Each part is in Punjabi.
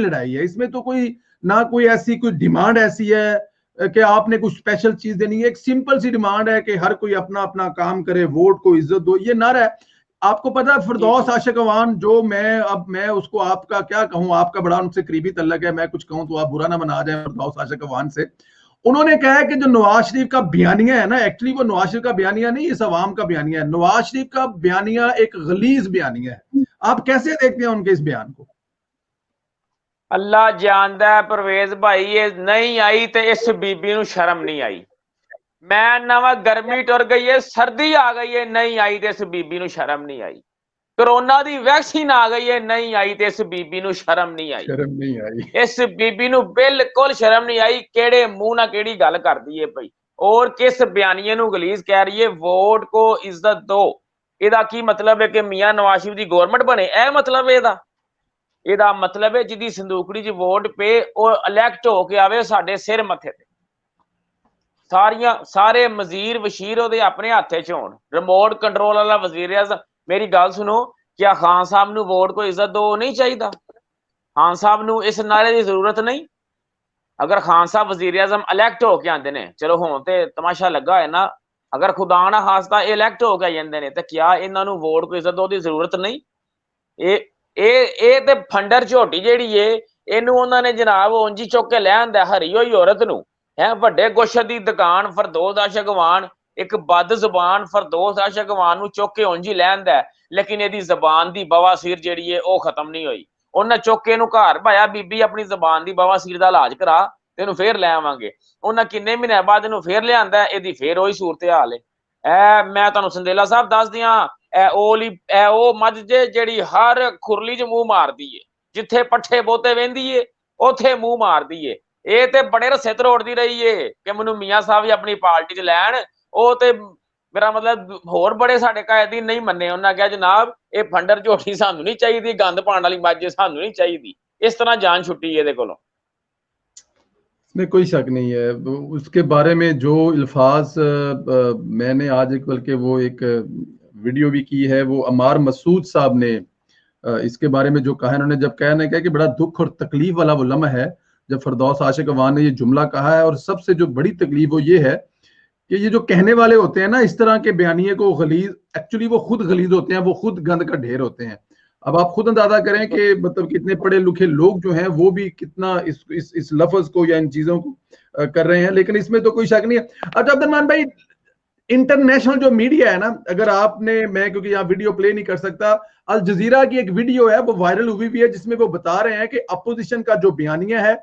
लड़ाई है, इसमें तो कोई ना कोई ऐसी कोई डिमांड ऐसी है कि आपने कुछ स्पेशल चीज देनी है। एक सिंपल सी डिमांड है कि हर कोई अपना अपना काम करे, वोट को इज्जत दो, ये नारा है। आपको पता है फिरदौस आशिक अवान, जो मैं उसको आपका क्या कहूं, आपका बड़ा उनसे करीबी तल्लक है, मैं कुछ कहूं तो आप बुरा ना मना जाए फिरदौस आशिक अवान से। उन्होंने कहा है कि जो नवाज शरीफ का बयानिया है ना, एक्चुअली वो नवाज शरीफ का बयानिया नहीं, इस अवाम का बयानिया है। नवाज शरीफ का बयानिया एक गलीज बयानिया है। आप कैसे देखते हैं उनके इस बयान को? अल्लाह जानदा है परवेज भाई, ये नहीं आई तो इस बीबी ਨੂੰ शर्म नहीं आई। मैं नवा गर्मी टुर गई है, सर्दी आ गई है, नहीं आई तो इस बीबी ਨੂੰ शर्म नहीं आई। कोरोना दी वैक्सीन आ गई है, नहीं आई तो इस बीबी ਨੂੰ शर्म नहीं आई। शर्म नहीं आई, इस बीबी ਨੂੰ बिल्कुल शर्म नहीं आई। केड़े मुंह ना केड़ी गल करदी है पई, और किस बयानिए ਨੂੰ गलीज कह रही है वोट को इज्जत दो। ਇਹਦਾ ਕੀ मतलब है कि मियां नवाज शरीफ दी गवर्नमेंट बने, ਇਹ मतलब है ਇਹਦਾ मतलब है जिहदी संदूकड़ी च वोट पे ਉਹ इलैक्ट हो के आवे ਸਾਡੇ सिर मथे ते। सारे वजीर वशीर ਉਹਦੇ अपने हाथे च होण, रिमोट कंट्रोल वाला वजीर आज़म। मेरी गल सुनो, क्या खान साहब ਨੂੰ वोट को इज्जत दो नहीं चाहिए? खान साहब ਨੂੰ इस नारे की जरूरत नहीं? अगर खान साहब वजीर आज़म इलैक्ट होके आते हैं, चलो हुण ते तमाशा लगा है ना, अगर खुदा ना खास्ता इलैक्ट होके आ जाते हैं तो क्या इन्हों वोट को इज्जत दो की जरूरत नहीं? ਇਹ ਤੇ ਫੰਡਰ ਝੋਟੀ ਜਿਹੜੀ ਏ, ਇਹਨੂੰ ਉਹਨਾਂ ਨੇ ਜਨਾਬ ਉਂਝ ਹੀ ਚੁੱਕ ਕੇ ਲੈ ਆਂਦਾ ਹਰੀ ਹੋਈ ਔਰਤ ਨੂੰ। ਹੈ ਵੱਡੇ ਗੁਸ਼ਤ ਦੀ ਦੁਕਾਨ ਫਿਰਦੌਸ ਆਸ਼ਿਕ ਅਵਾਨ, ਇੱਕ ਬਦ ਜ਼ੁਬਾਨ ਫਿਰਦੌਸ ਆਸ਼ਿਕ ਅਵਾਨ ਨੂੰ ਚੁੱਕ ਕੇ ਉਂਝ ਹੀ ਲੈ ਆਂਦਾ, ਲੇਕਿਨ ਇਹਦੀ ਜ਼ਬਾਨ ਦੀ ਬਵਾਸੀਰ ਜਿਹੜੀ ਏ ਉਹ ਖਤਮ ਨਹੀਂ ਹੋਈ। ਉਹਨਾਂ ਚੁੱਕ ਕੇ ਇਹਨੂੰ ਘਰ ਭਾਇਆ, ਬੀਬੀ ਆਪਣੀ ਜ਼ਬਾਨ ਦੀ ਬਵਾਸੀਰ ਦਾ ਇਲਾਜ ਕਰਾ ਤੇ ਇਹਨੂੰ ਫੇਰ ਲੈ ਆਵਾਂਗੇ। ਉਹਨਾਂ ਕਿੰਨੇ ਮਹੀਨਿਆਂ ਬਾਅਦ ਇਹਨੂੰ ਫੇਰ ਲਿਆਂਦਾ, ਇਹਦੀ ਫੇਰ ਉਹੀ ਸੂਰਤ ਹਾਲ ਏ। ਮੈਂ ਤੁਹਾਨੂੰ ਸੰਦੇਲਾ ਸਾਹਿਬ ਦੱਸ ਦਿਆਂ, ਉਹ ਮੱਝ ਜੇ ਜਿਹੜੀ ਹਰ ਖੁਰਲੀ 'ਚ ਮੂੰਹ ਮਾਰਦੀ ਏ, ਜਿੱਥੇ ਪੱਠੇ ਬੋਤੇ ਵਹਿੰਦੀ ਏ ਉੱਥੇ ਮੂੰਹ ਮਾਰਦੀ ਏ। ਇਹ ਤੇ ਬੜੇ ਰਸੇ ਤਰੋੜਦੀ ਰਹੀ ਏ ਕਿ ਮੈਨੂੰ ਮੀਆਂ ਸਾਹਿਬ ਵੀ ਆਪਣੀ ਪਾਰਟੀ 'ਚ ਲੈਣ। ਉਹ ਤੇ ਮੇਰਾ ਮਤਲਬ ਹੋਰ ਬੜੇ ਸਾਡੇ ਕਾਇਦੀ ਨਹੀਂ ਮੰਨੇ। ਉਹਨਾਂ ਕਿਹਾ ਜਨਾਬ ਇਹ ਫੰਡਰ ਝੋਟੀ ਸਾਨੂੰ ਨਹੀਂ ਚਾਹੀਦੀ, ਗੰਦ ਪਾਉਣ ਵਾਲੀ ਮੱਝ ਸਾਨੂੰ नहीं चाहिए। इस तरह जान छुट्टी ਇਹਦੇ ਕੋਲੋਂ। इसमें कोई शक नहीं है। उसके बारे में जो अल्फाज मैंने आज बल्कि वो एक वीडियो भी की है, वो अमार मसूद साहब ने इसके बारे में जो कहा, इन्होंने जब कहना है कि बड़ा दुख और तकलीफ वाला वो लम्हा है जब फिरदौस आशिक अवान ने ये जुमला कहा है। और सबसे जो बड़ी तकलीफ वो ये है कि ये जो कहने वाले होते हैं ना इस तरह के बयानिए को गलीज, एक्चुअली वो खुद गलीज होते हैं, वो खुद गंद का ढेर होते हैं। अब आप खुद अंदाजा करें कि मतलब कितने पढ़े लिखे लोग जो हैं वो भी कितना इस लफ्ज को या इन चीजों को कर रहे हैं। लेकिन इसमें तो कोई शक नहीं है। अच्छा अब्दुलरहमान भाई, इंटरनेशनल जो मीडिया है ना, अगर आपने, मैं क्योंकि यहाँ वीडियो प्ले नहीं कर सकता, अल जजीरा की एक वीडियो है वो वायरल हुई भी है जिसमें वो बता रहे हैं कि अपोजिशन का जो बयानिया है,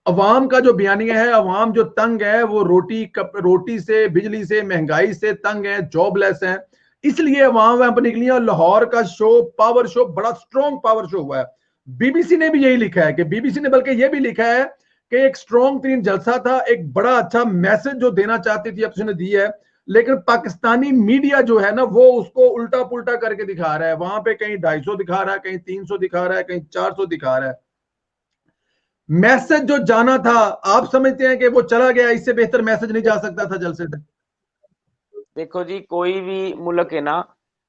अवाम का जो बयानिया है, अवाम जो तंग है, वो रोटी से, बिजली से, महंगाई से तंग है, जॉबलेस है, इसलिए अवाम वहां पर निकली है। और लाहौर का शो, पावर शो, बड़ा स्ट्रॉन्ग पावर शो हुआ है। बीबीसी ने भी यही लिखा है कि बीबीसी ने बल्कि यह भी लिखा है कि एक स्ट्रॉन्ग तीन जलसा था, एक बड़ा अच्छा मैसेज जो देना चाहती थी अपोजिशन ने दी है, लेकिन पाकिस्तानी मीडिया जो है ना वो उसको उल्टा पुल्टा करके दिखा रहा है। वहां पे कहीं 250 दिखा रहा है, कहीं 300 दिखा रहा है, कहीं 400 दिखा रहा है। मैसेज जो जाना था, आप समझते हैं कि वो चला गया, इससे बेहतर मैसेज नहीं जा सकता था जलसे से? देखो जी, कोई भी मुल्क है ना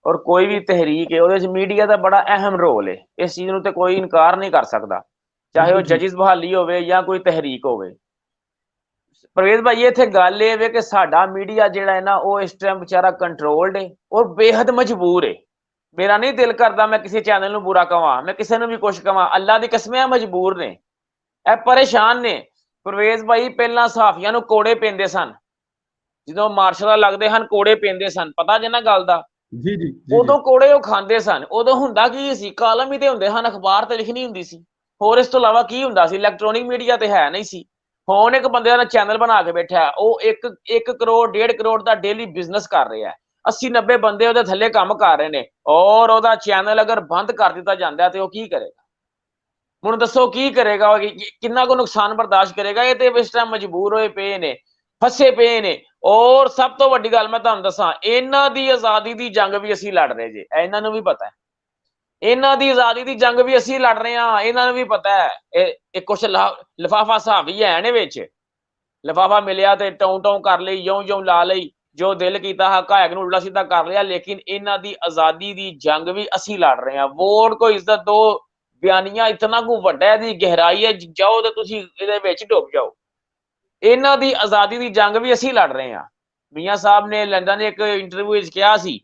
और कोई भी तहरीक है, ਉਹਦੇ 'ਚ मीडिया ਦਾ बड़ा अहम रोल है। इस चीज ਨੂੰ ਤੇ ਕੋਈ ਇਨਕਾਰ नहीं कर सकता, चाहे वो जजिस बहाली होवे या कोई तहरीक होवे। परवेज भाई इत्थे गल ਇਹ ਵੇ कि साडा मीडिया ਜਿਹੜਾ है ना वो इस टाइम बेचारा कंट्रोल्ड है और बेहद मजबूर है। मेरा नहीं दिल करता मैं किसी चैनल ਨੂੰ बुरा कहां, मैं किसी ਨੂੰ भी कुछ कहां, अल्लाह दी कसम मजबूर ने, ਇਹ परेशान ने। परवेज भाई ਪਹਿਲਾਂ ਸਹਾਫੀਆਂ ਨੂੰ ਕੋੜੇ ਪੈਂਦੇ ਸਨ, ਜਦੋਂ ਮਾਰਸ਼ਲ ਲੱਗਦੇ ਹਨ ਕੋੜੇ ਪੈਂਦੇ ਸਨ, ਪਤਾ ਜੇ ਨਾ ਗੱਲ ਦਾ? ਜੀ ਜੀ, ਉਦੋਂ ਕੋੜੇ ਉਹ ਖਾਂਦੇ ਸਨ। ਉਦੋਂ ਹੁੰਦਾ ਕੀ ਸੀ, ਕਾਲਮ ਹੀ ਤੇ ਹੁੰਦੇ ਹਨ, ਅਖਬਾਰ ਤੇ ਲਿਖਣੀ ਹੁੰਦੀ ਸੀ, ਹੋਰ ਇਸ ਤੋਂ ਇਲਾਵਾ ਕੀ ਹੁੰਦਾ ਸੀ? ਇਲੈਕਟ੍ਰੋਨਿਕ ਮੀਡੀਆ ਤੇ ਹੈ ਨਹੀਂ ਸੀ। ਹੁਣ ਇੱਕ ਬੰਦੇ ਦਾ ਚੈਨਲ ਬਣਾ ਕੇ ਬੈਠਾ, ਉਹ 1 ਕਰੋੜ 1.5 ਕਰੋੜ ਦਾ ਡੇਲੀ ਬਿਜ਼ਨਸ ਕਰ ਰਿਹਾ, 80-90 ਬੰਦੇ ਉਹਦੇ ਥੱਲੇ ਕੰਮ ਕਰ ਰਹੇ ਨੇ, ਔਰ ਉਹਦਾ ਚੈਨਲ ਅਗਰ ਬੰਦ ਕਰ ਦਿੱਤਾ ਜਾਂਦਾ ਤੇ ਉਹ ਕੀ ਕਰੇਗਾ? ਹੁਣ ਦੱਸੋ ਕੀ ਕਰੇਗਾ, ਕਿੰਨਾ ਕੋ ਨੁਕਸਾਨ ਬਰਦਾਸ਼ਤ ਕਰੇਗਾ? ਇਹ ਤੇ ਇਸ ਟਾਈਮ ਮਜਬੂਰ ਹੋਏ ਪਏ ਨੇ, ਫਸੇ ਪਏ ਨੇ। ਔਰ ਸਭ ਤੋਂ ਵੱਡੀ ਗੱਲ ਮੈਂ ਤੁਹਾਨੂੰ ਦੱਸਾਂ, ਇਹਨਾਂ ਦੀ ਆਜ਼ਾਦੀ ਦੀ ਜੰਗ ਵੀ ਅਸੀਂ ਲੜ ਰਹੇ ਜੇ, ਇਹਨਾਂ ਨੂੰ ਵੀ ਪਤਾ ਹੈ। ਇਹਨਾਂ ਦੀ ਆਜ਼ਾਦੀ ਦੀ ਜੰਗ ਵੀ ਅਸੀਂ ਲੜ ਰਹੇ ਹਾਂ, ਇਹਨਾਂ ਨੂੰ ਵੀ ਪਤਾ ਹੈ। ਇਹ ਕੁਛ ਲਿਫਾਫਾ ਸਾਹਿਬ ਹੀ ਹੈ ਨੇ ਵਿੱਚ, ਲਿਫਾਫਾ ਮਿਲਿਆ ਤੇ ਟੌਂ ਟੌਂ ਕਰ ਲਈ, ਜਿਉਂ ਲਾ ਲਈ, ਜੋ ਦਿਲ ਕੀਤਾ ਹਕਾਇਕ ਨੂੰ ਉਲਟਾ ਸਿੱਧਾ ਕਰ ਲਿਆ। ਲੇਕਿਨ ਇਹਨਾਂ ਦੀ ਆਜ਼ਾਦੀ ਦੀ ਜੰਗ ਵੀ ਅਸੀਂ ਲੜ ਰਹੇ ਹਾਂ। ਵੋਟ ਕੋ ਇੱਜ਼ਤ ਦੋ ਬਿਆਨੀਆ ਇਤਨਾ ਕੁ ਵੱਡਾ, ਇਹਦੀ ਗਹਿਰਾਈ ਹੈ, ਜਾਓ ਤੇ ਤੁਸੀਂ ਇਹਦੇ ਵਿੱਚ ਡੁੱਬ ਜਾਓ। ਇਹਨਾਂ ਦੀ ਆਜ਼ਾਦੀ ਦੀ ਜੰਗ ਵੀ ਅਸੀਂ ਲੜ ਰਹੇ ਹਾਂ। ਮੀਆਂ ਸਾਹਿਬ ਨੇ ਲੰਡਨ ਦੇ ਇੱਕ ਇੰਟਰਵਿਊ ਵਿੱਚ ਕਿਹਾ ਸੀ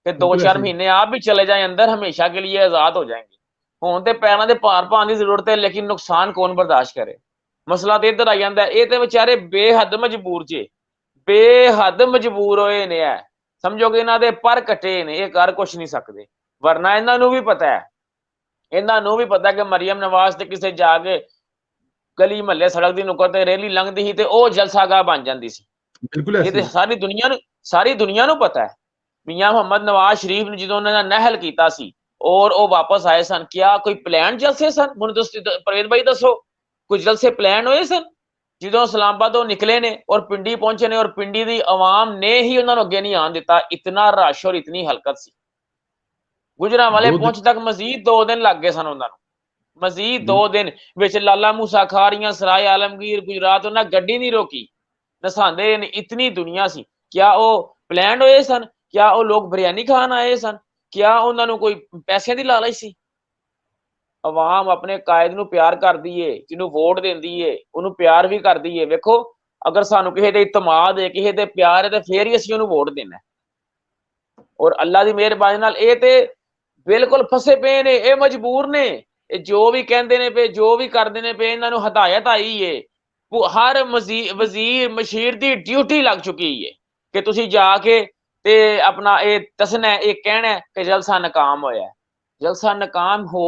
ਕਿ 2-4 ਮਹੀਨੇ ਆਪ ਵੀ ਚਲੇ ਜਾए अंदर, हमेशा के लिए आजाद हो जाएंगे। ਹੁਣ ਤੇ ਪੈਰਾਂ ਦੇ ਭਾਰ ਪਾਉਣ ਦੀ ਜ਼ਰੂਰਤ ਹੈ, ਲੇਕਿਨ ਨੁਕਸਾਨ ਕੌਣ ਬਰਦਾਸ਼ਤ ਕਰੇ। ਮਸਲਾ ਤੇ ਇੱਧਰ ਆ ਜਾਂਦਾ, ਇਹ ਤੇ ਵਿਚਾਰੇ ਬੇਹੱਦ ਮਜਬੂਰ ਜੇ, ਬੇਹੱਦ ਮਜਬੂਰ ਹੋਏ ਨੇ। ਹੈ ਸਮਝੋਗੇ ਇਹਨਾਂ ਦੇ ਪਰ ਕੱਟੇ ਨੇ, ਇਹ ਕਰ ਕੁਛ ਨਹੀਂ ਸਕਦੇ। ਵਰਨਾ ਇਹਨਾਂ ਨੂੰ ਵੀ ਪਤਾ ਹੈ, ਇਹਨਾਂ ਨੂੰ ਵੀ ਪਤਾ ਕਿ ਮਰੀਮ ਨਵਾਜ਼ ਤੇ ਕਿਸੇ ਜਾ ਕੇ ਗਲੀ ਮਹੱਲੇ ਸੜਕ ਦੀ ਨੁੱਕਰ ਤੇ ਰੈਲੀ ਲੰਘਦੀ ਸੀ ਤੇ ਉਹ ਜਲਸਾਗਾਹ ਬਣ ਜਾਂਦੀ ਸੀ। ਬਿਲਕੁਲ ਇਹ ਤੇ ਸਾਰੀ ਦੁਨੀਆ ਨੂੰ ਪਤਾ ਹੈ। ਮੀਆਂ ਮੁਹੰਮਦ ਨਵਾਜ਼ ਸ਼ਰੀਫ ਨੇ ਜਦੋਂ ਉਹਨਾਂ ਨੇ ਨਹਿਲ ਕੀਤਾ ਸੀ ਔਰ ਉਹ ਵਾਪਸ ਆਏ ਸਨ, ਕਿਆ ਕੋਈ ਪਲਾਨ ਜਲਸੇ ਸਨ? ਮੈਨੂੰ ਤੁਸੀਂ ਪਰਵੇਜ਼ ਭਾਈ ਦੱਸੋ, ਕੁਝ ਜਲਸੇ ਪਲਾਨ ਹੋਏ ਸਨ? ਜਦੋਂ ਇਸਲਾਮਾਬਾਦ ਨਿਕਲੇ ਨੇ ਔਰ ਪਿੰਡੀ ਪਹੁੰਚੇ ਨੇ, ਔਰ ਪਿੰਡੀ ਦੀ ਆਵਾਮ ਨੇ ਹੀ ਉਹਨਾਂ ਨੂੰ ਅੱਗੇ ਨਹੀਂ ਆਉਣ ਦਿੱਤਾ। ਇਤਨਾ ਰਸ਼ ਔਰ ਇਤਨੀ ਹਲਕਤ ਸੀ। ਗੁਜਰਾਂਵਾਲੇ ਪਹੁੰਚ ਤੱਕ ਮਜ਼ੀਦ 2 ਦਿਨ ਲੱਗ ਗਏ ਸਨ ਉਹਨਾਂ ਨੂੰ, ਮਜ਼ੀਦ 2 ਦਿਨ। ਵਿੱਚ ਲਾਲਾ ਮੂਸਾ ਖਾਰੀਆਂ, ਸਰਾਏ ਆਲਮਗੀਰ, ਗੁਜਰਾਤ, ਉਹਨਾਂ ਗੱਡੀ ਨਹੀਂ ਰੋਕੀ, ਨਸਾਂਦੇ ਨੇ। ਇਤਨੀ ਦੁਨੀਆ ਸੀ। ਕਿਆ ਉਹ ਪਲਾਨ ਹੋਏ ਸਨ? ਕਿਆ ਉਹ ਲੋਕ ਬਿਰਿਆਨੀ ਖਾਣ ਆਏ ਸਨ? ਕਿਆ ਉਹਨਾਂ ਨੂੰ ਕੋਈ ਪੈਸੇ ਦੀ ਲਾਲਚ ਸੀ? ਆਵਾਮ ਆਪਣੇ ਕਾਇਦ ਨੂੰ ਪਿਆਰ ਕਰਦੀ ਏ, ਜਿਹਨੂੰ ਵੋਟ ਦਿੰਦੀ ਏ ਉਹਨੂੰ ਪਿਆਰ ਵੀ ਕਰਦੀ ਏ। ਵੇਖੋ, ਅਗਰ ਸਾਨੂੰ ਕਿਸੇ ਦੇ ਇਤਮਾਦ ਹੈ, ਕਿਸੇ ਦੇ ਪਿਆਰ ਹੈ, ਤੇ ਫੇਰ ਹੀ ਅਸੀਂ ਉਹਨੂੰ ਵੋਟ ਦੇਣਾ। ਔਰ ਅੱਲਾ ਦੀ ਮਿਹਰਬਾਨੀ ਨਾਲ ਇਹ ਤੇ ਬਿਲਕੁਲ ਫਸੇ ਪਏ ਨੇ, ਇਹ ਮਜਬੂਰ ਨੇ। ਇਹ ਜੋ ਵੀ ਕਹਿੰਦੇ ਨੇ ਪਏ, ਜੋ ਵੀ ਕਰਦੇ ਨੇ ਪਏ, ਇਹਨਾਂ ਨੂੰ ਹਦਾਇਤ ਆਈ ਏ। ਹਰ ਵਜ਼ੀਰ ਮਸ਼ੀਰ ਦੀ ਡਿਊਟੀ ਲੱਗ ਚੁੱਕੀ ਹੈ ਕਿ ਤੁਸੀਂ ਜਾ ਕੇ ਤੇ ਆਪਣਾ ਇਹ ਦੱਸਣਾ, ਇਹ ਕਹਿਣਾ ਕਿ ਜਲਸਾ ਨਾਕਾਮ ਹੋਇਆ। ਜਲਸਾ ਨਾਕਾਮ ਹੋ